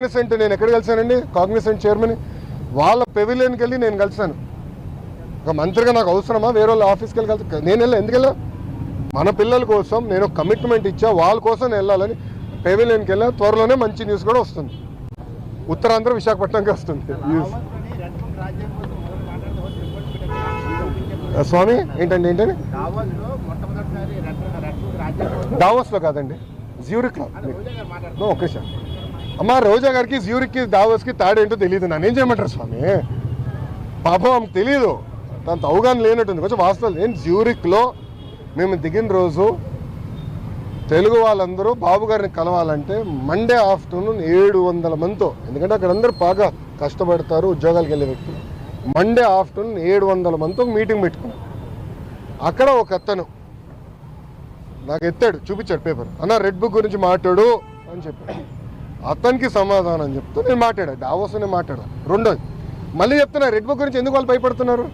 Cognizant నేను ఎక్కడ కలిసానండి, Cognizant chairman వాళ్ళ పెవిలియన్కి వెళ్ళి నేను కలిసాను. ఒక మంత్రిగా నాకు అవసరమా వేరే వాళ్ళ ఆఫీస్కి వెళ్ళి కలిసి? నేను వెళ్ళా, ఎందుకు వెళ్ళా? మన పిల్లల కోసం నేను కమిట్మెంట్ ఇచ్చా, వాళ్ళ కోసం నేను వెళ్ళాలని పెవిలియన్కి వెళ్ళా. త్వరలోనే మంచి న్యూస్ కూడా వస్తుంది, ఉత్తరాంధ్ర విశాఖపట్నంకి వస్తుంది. స్వామి ఏంటండి ఏంటండి దావోస్లో కాదండి, జ్యూరిక్లో. Okay sir. అమ్మ రోజా గారికి జ్యూరిక్కి దావోస్కి తాడేంటో తెలియదు, నన్నేం చేయమంటారు స్వామి? పాపం ఆమెకు తెలియదు, తనతో అవగాహన లేనట్టుంది. కొంచెం వాస్తవం నేను జ్యూరిక్లో మేము దిగిన రోజు తెలుగు వాళ్ళందరూ బాబు గారిని కలవాలంటే మండే ఆఫ్టర్నూన్ 700 మందితో, ఎందుకంటే అక్కడ అందరూ బాగా కష్టపడతారు ఉద్యోగాలకు వెళ్ళే వ్యక్తులు. మండే ఆఫ్టర్నూన్ 700 మందితో మీటింగ్ పెట్టుకున్నాం. అక్కడ ఒక అతను నాకు ఎత్తాడు, చూపించాడు పేపర్, అన్న రెడ్ బుక్ గురించి మాట్లాడు అని చెప్పాడు. అతనికి సమాధానం చెప్తూ నేను మాట్లాడా, డావోస్ నేను మాట్లాడా. రెండోది మళ్ళీ చెప్తున్నా, రెడ్ బుక్ గురించి ఎందుకు వాళ్ళు భయపడుతున్నారు?